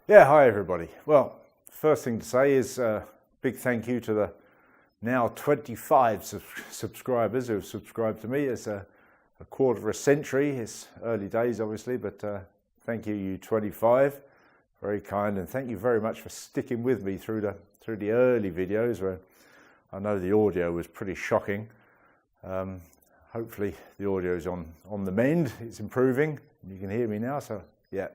Yeah, hi everybody. Well, first thing to say is big thank you to the now 25 subscribers who have subscribed to me. It's a quarter of a century. It's early days obviously, but thank you 25. Very kind, and thank you very much for sticking with me through the early videos where I know the audio was pretty shocking. Hopefully the audio is on the mend. It's improving. You can hear me now, so yeah.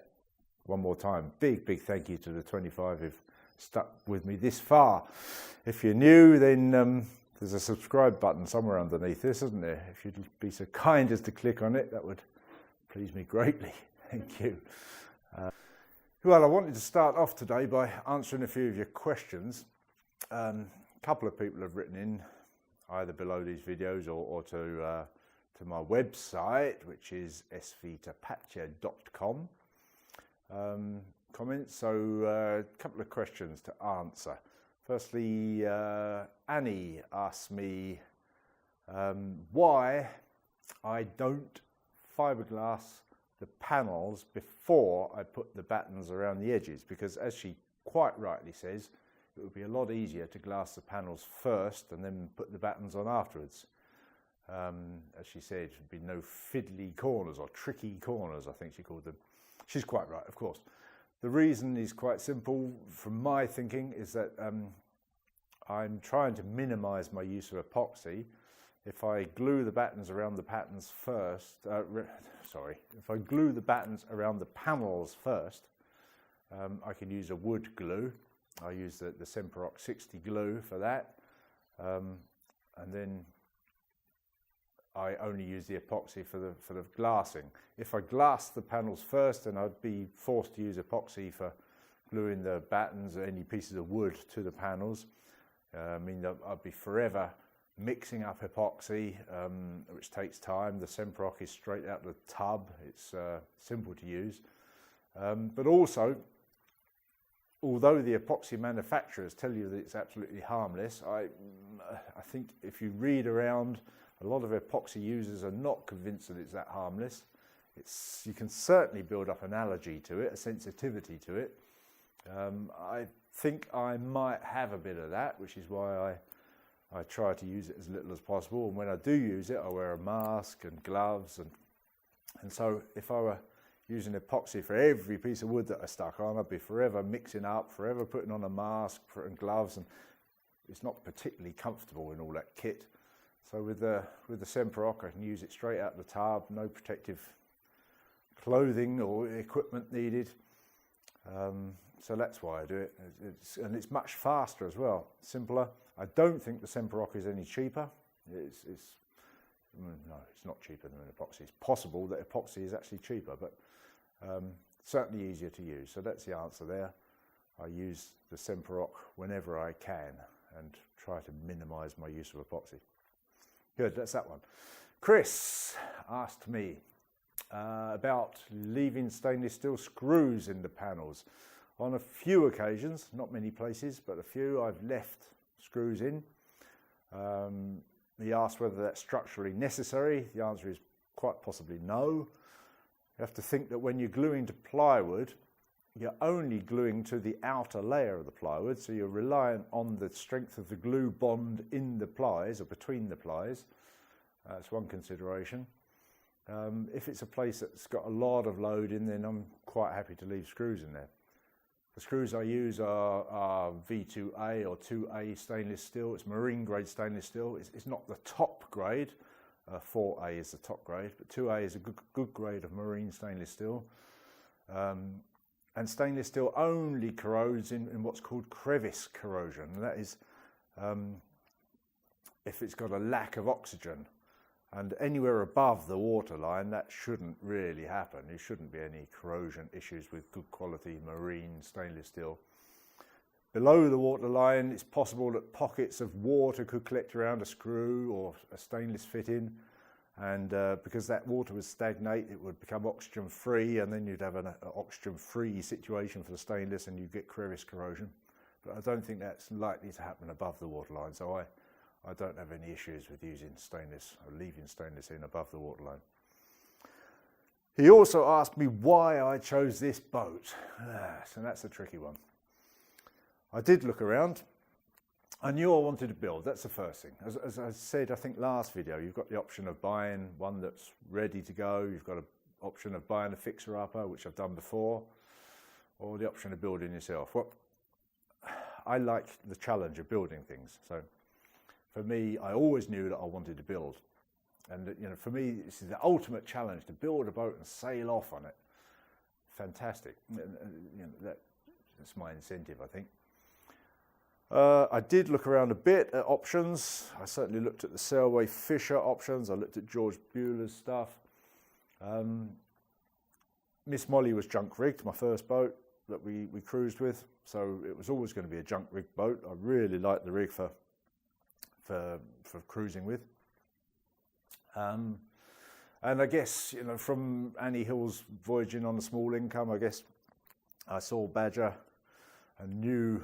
One more time, big thank you to the 25 who've stuck with me this far. If you're new, then there's a subscribe button somewhere underneath this, isn't there? If you'd be so kind as to click on it, that would please me greatly. Thank you. Well, I wanted to start off today by answering a few of your questions. A couple of people have written in, either below these videos or to my website, which is svtapatya.com. Comments, so a couple of questions to answer. Firstly, Annie asked me why I don't fiberglass the panels before I put the battens around the edges, because as she quite rightly says, it would be a lot easier to glass the panels first and then put the battens on afterwards. As she said, there'd be no fiddly corners or tricky corners, I think she called them. She's quite right, of course. The reason is quite simple from my thinking, is that I'm trying to minimize my use of epoxy. If I glue the battens around the patterns first, if I glue the battens around the panels first, I can use a wood glue. I use the Semperox 60 glue for that, and then I only use the epoxy for the glassing. If I glass the panels first, then I'd be forced to use epoxy for gluing the battens or any pieces of wood to the panels. I mean, I'd be forever mixing up epoxy, which takes time. The Semperox is straight out of the tub. It's simple to use. But also, although the epoxy manufacturers tell you that it's absolutely harmless, I think if you read around, a lot of epoxy users are not convinced that it's that harmless. You can certainly build up an allergy to it, a sensitivity to it. I think I might have a bit of that, which is why I try to use it as little as possible. And when I do use it, I wear a mask and gloves. And so if I were using epoxy for every piece of wood that I stuck on, I'd be forever mixing up, forever putting on a mask and gloves. And it's not particularly comfortable in all that kit. So with the Semperox, I can use it straight out of the tub, no protective clothing or equipment needed. So that's why I do it. And it's much faster as well, simpler. I don't think the Semperox is any cheaper. No, it's not cheaper than epoxy. It's possible that epoxy is actually cheaper, but certainly easier to use. So that's the answer there. I use the Semperox whenever I can and try to minimize my use of epoxy. Good, that's that one. Chris asked me about leaving stainless steel screws in the panels. On a few occasions, not many places, but a few, I've left screws in. He asked whether that's structurally necessary. The answer is quite possibly no. You have to think that when you're gluing to plywood, you're only gluing to the outer layer of the plywood, so you're reliant on the strength of the glue bond in the plies or between the plies. That's one consideration. If it's a place that's got a lot of load in, then I'm quite happy to leave screws in there. The screws I use are V2A or 2A stainless steel. It's marine grade stainless steel. It's not the top grade. 4A is the top grade, but 2A is a good grade of marine stainless steel. And stainless steel only corrodes in what's called crevice corrosion. And that is if it's got a lack of oxygen. And anywhere above the waterline, that shouldn't really happen. There shouldn't be any corrosion issues with good quality marine stainless steel. Below the waterline, it's possible that pockets of water could collect around a screw or a stainless fitting. And because that water would stagnate, it would become oxygen free, and then you'd have an oxygen free situation for the stainless and you'd get crevice corrosion. But I don't think that's likely to happen above the waterline, so I don't have any issues with using stainless or leaving stainless in above the waterline. He also asked me why I chose this boat. So that's a tricky one. I did look around. I knew I wanted to build, that's the first thing. As I said, I think last video, you've got the option of buying one that's ready to go. You've got an option of buying a fixer-upper, which I've done before, or the option of building yourself. Well, I like the challenge of building things. So for me, I always knew that I wanted to build. And you know, for me, this is the ultimate challenge, to build a boat and sail off on it. Fantastic. You know, that's my incentive, I think. I did look around a bit at options. I certainly looked at the Sailboat Fisher options. I looked at George Bueller's stuff. Miss Molly was junk rigged, my first boat that we cruised with. So it was always going to be a junk rigged boat. I really liked the rig for cruising with. And I guess, you know, from Annie Hill's voyaging on a small income, I guess I saw Badger and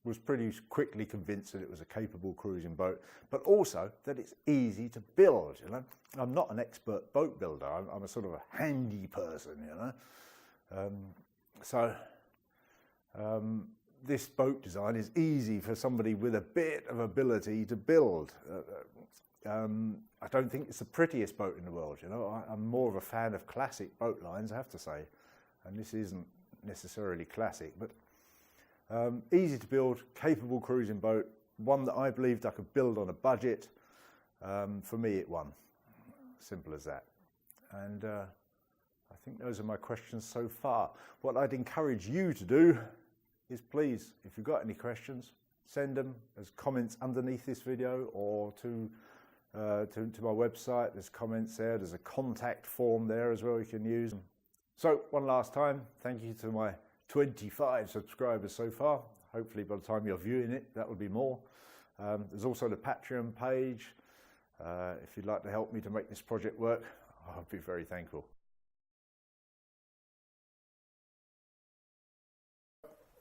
was pretty quickly convinced that it was a capable cruising boat, but also that it's easy to build. You know, I'm not an expert boat builder. I'm a sort of a handy person. You know, this boat design is easy for somebody with a bit of ability to build. I don't think it's the prettiest boat in the world. You know, I'm more of a fan of classic boat lines, I have to say, and this isn't necessarily classic, but easy to build, capable cruising boat, one that I believed I could build on a budget. For me, it won. Simple as that. And I think those are my questions so far. What I'd encourage you to do is, please, if you've got any questions, send them as comments underneath this video, or to my website. There's comments there. There's a contact form there as well you can use. So one last time, thank you to my 25 subscribers so far. Hopefully by the time you're viewing it, that will be more. There's also the Patreon page. If you'd like to help me to make this project work, I'll be very thankful.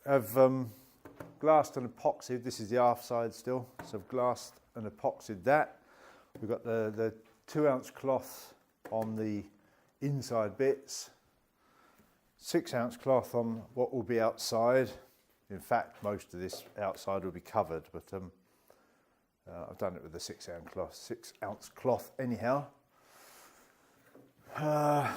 I've glassed and epoxied. This is the aft side still, so I've glassed and epoxied that. We've got the 2-ounce cloth on the inside bits, 6-ounce cloth on what will be outside. In fact, most of this outside will be covered, but I've done it with the 6-ounce cloth anyhow.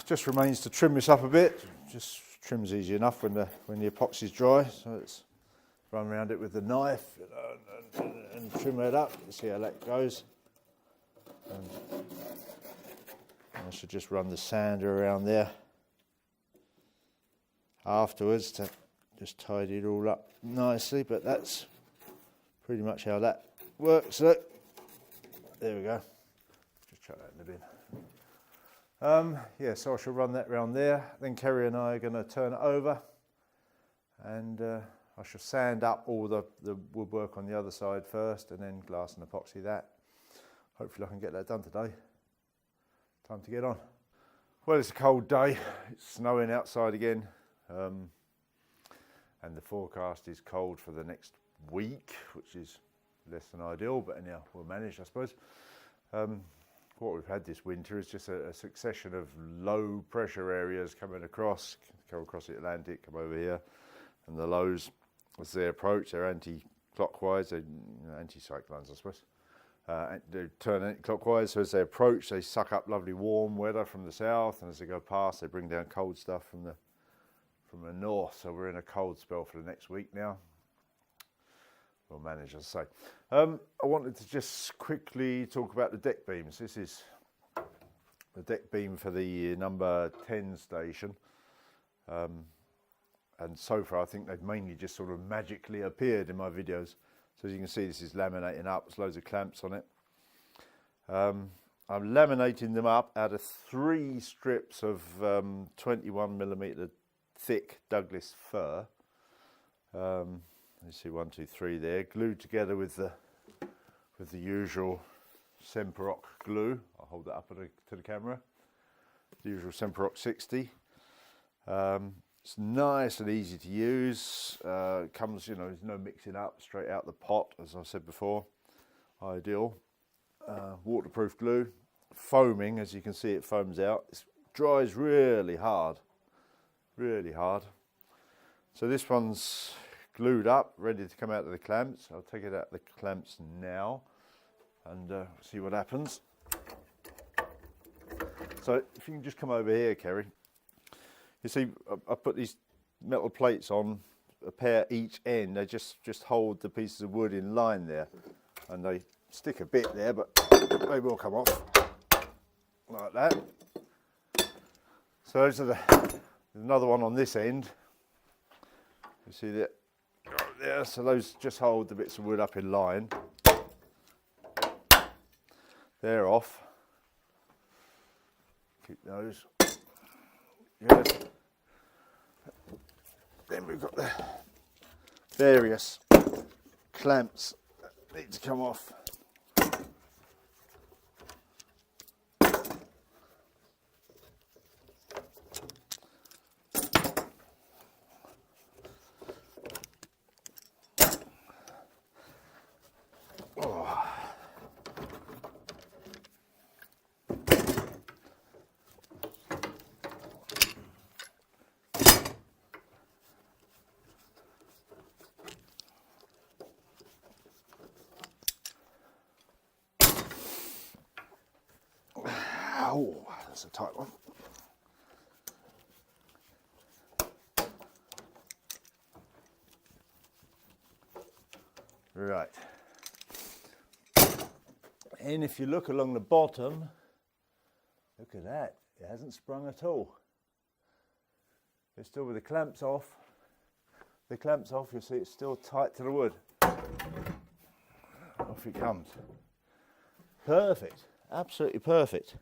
Just remains to trim this up a bit. Just trim's easy enough when the epoxy's dry. So let's run around it with the knife, you know, and trim it up. See how that goes. And I should just run the sander around there afterwards to just tidy it all up nicely, but that's pretty much how that works. So there we go. Just chuck that in the bin. Yeah, so I shall run that round there. Then Kerry and I are going to turn it over, and I shall sand up all the woodwork on the other side first, and then glass and epoxy that. Hopefully I can get that done today. Time to get on. Well, it's a cold day. It's snowing outside again. And the forecast is cold for the next week, which is less than ideal, but anyhow, we'll manage, I suppose. What we've had this winter is just a succession of low pressure areas coming across, come across the Atlantic, come over here, and the lows, as they approach, they're anti-clockwise, they're anti-cyclones, I suppose. They turn anti-clockwise, so as they approach, they suck up lovely warm weather from the south, and as they go past, they bring down cold stuff from the north. So we're in a cold spell for the next week now. We'll manage, as I say. I wanted to just quickly talk about the deck beams. This is the deck beam for the number 10 station. And so far, I think they've mainly just sort of magically appeared in my videos. So as you can see, this is laminating up. There's loads of clamps on it. I'm laminating them up out of 3 strips of 21mm thick Douglas fir. You see 1, 2, 3 there, glued together with the usual Semperoc glue. I'll hold that up to the camera. The usual Semperoc 60. It's nice and easy to use. It comes, you know, there's no mixing up, straight out the pot, as I said before. Ideal. Waterproof glue. Foaming, as you can see, it foams out. It's dries really hard, really hard. So this one's glued up, ready to come out of the clamps. I'll take it out of the clamps now and see what happens. So if you can just come over here, Kerry. You see, I put these metal plates on, a pair each end. They just hold the pieces of wood in line there, and they stick a bit there, but they will come off like that. So those are there's another one on this end. You see that there, so those just hold the bits of wood up in line. They're off. Keep those. Good. Then we've got the various clamps that need to come off. Oh, that's a tight one. Right. And if you look along the bottom, look at that. It hasn't sprung at all. It's still with the clamps off. The clamps off, you'll see it's still tight to the wood. Off it comes. Perfect. Absolutely perfect.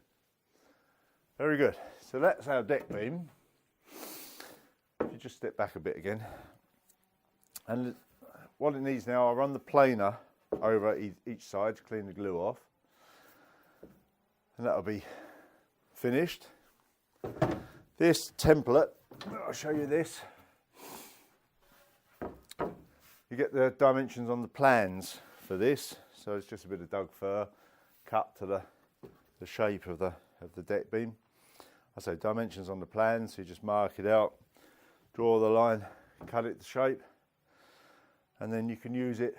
Very good. So that's our deck beam. If you just step back a bit again. And what it needs now, I'll run the planer over each side to clean the glue off. And that'll be finished. This template, I'll show you this. You get the dimensions on the plans for this. So it's just a bit of Doug fir cut to the shape of the deck beam. I say dimensions on the plan, so you just mark it out, draw the line, cut it to shape, and then you can use it,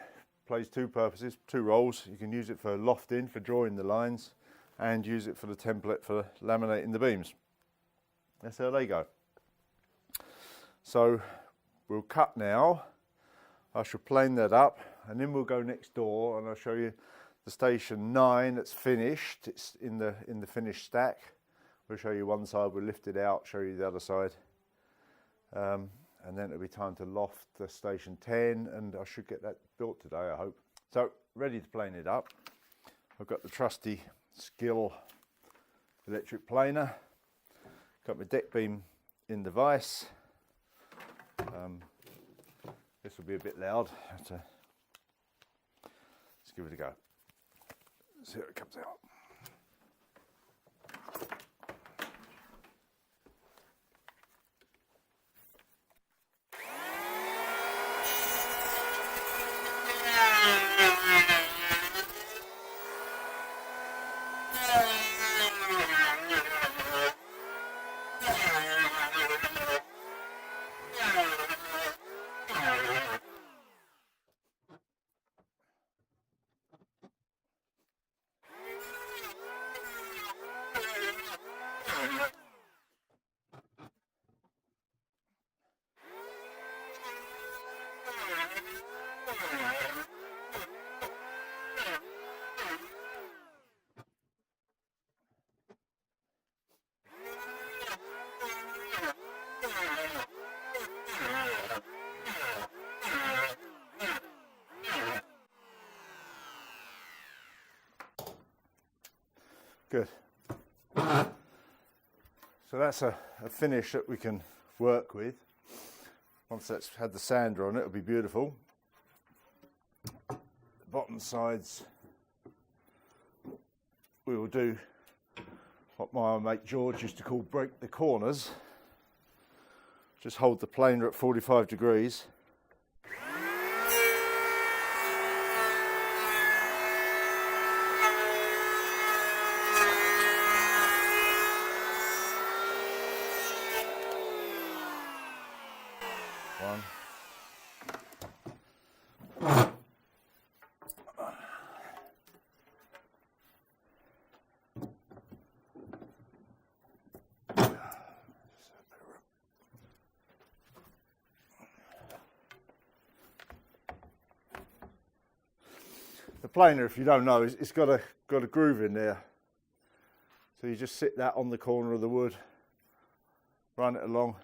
plays two purposes, two roles. You can use it for lofting, for drawing the lines, and use it for the template for laminating the beams. That's how they go. So we'll cut now. I shall plane that up, and then we'll go next door and I'll show you the station 9 that's finished. It's in the finished stack. We'll show you one side, we'll lift it out, show you the other side. And then it'll be time to loft the station 10, and I should get that built today, I hope. So, ready to plane it up. I've got the trusty Skill electric planer. Got my deck beam in the vise. This will be a bit loud. Let's give it a go. See how it comes out. Good. So that's a finish that we can work with. Once that's had the sander on it, it'll be beautiful. The bottom sides, we will do what my mate George used to call break the corners. Just hold the planer at 45 degrees. The planer, if you don't know, it's got a groove in there. So you just sit that on the corner of the wood, run it along.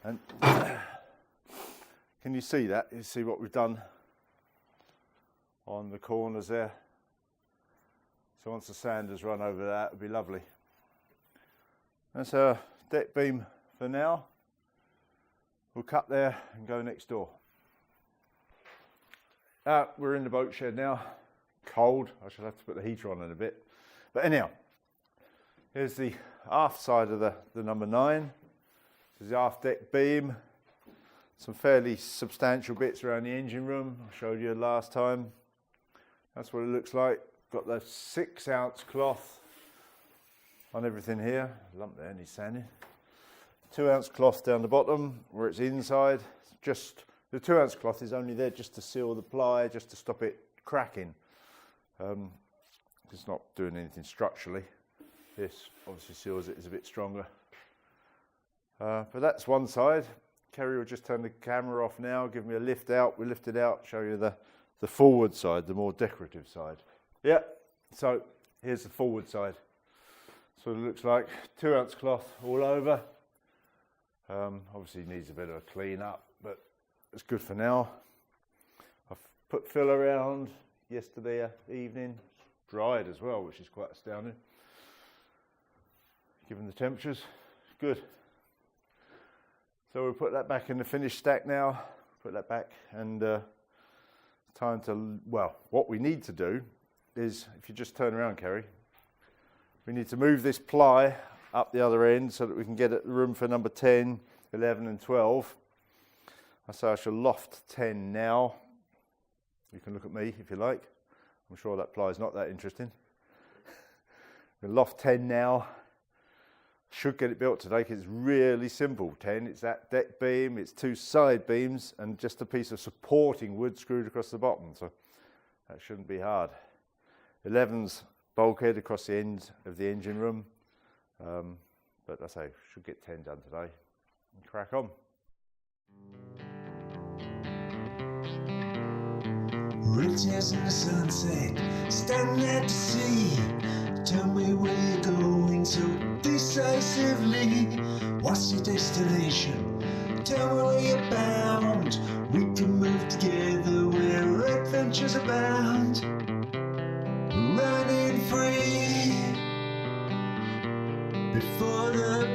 And can you see that? You see what we've done on the corners there? So once the sanders run over that, it'll be lovely. That's our deck beam for now. We'll cut there and go next door. We're in the boat shed now. Cold. I should have to put the heater on in a bit. But anyhow, here's the aft side of the number 9. This is the aft deck beam. Some fairly substantial bits around the engine room. I showed you last time. That's what it looks like. Got the 6-ounce cloth on everything here. Lump there, needs sanding. 2-ounce cloth down the bottom where it's inside. Just the 2-ounce cloth is only there just to seal the ply, just to stop it cracking. It's not doing anything structurally. This obviously seals it, is a bit stronger. But that's one side. Kerry will just turn the camera off now, give me a lift out. We lift it out, show you the forward side, the more decorative side. Yeah, so here's the forward side. So it looks like 2-ounce cloth all over. Obviously needs a bit of a clean up, but it's good for now. I've put fill around yesterday evening, dried as well, which is quite astounding. Given the temperatures, good. So we'll put that back in the finished stack now, put that back, and time to, well, what we need to do is, if you just turn around, Kerry, we need to move this ply up the other end so that we can get at the room for number 10, 11 and 12. So I shall loft 10 now. You can look at me if you like. I'm sure that ply is not that interesting. We'll loft 10 now. Should get it built today because it's really simple. 10, it's that deck beam, it's 2 side beams and just a piece of supporting wood screwed across the bottom. So that shouldn't be hard. 11's bulkhead across the end of the engine room. But I say, should get 10 done today and crack on. Riches in the sunset, standing at the sea. Tell me where you're going so decisively. What's your destination? Tell me where you're bound. We can move together where adventures abound. Running free before the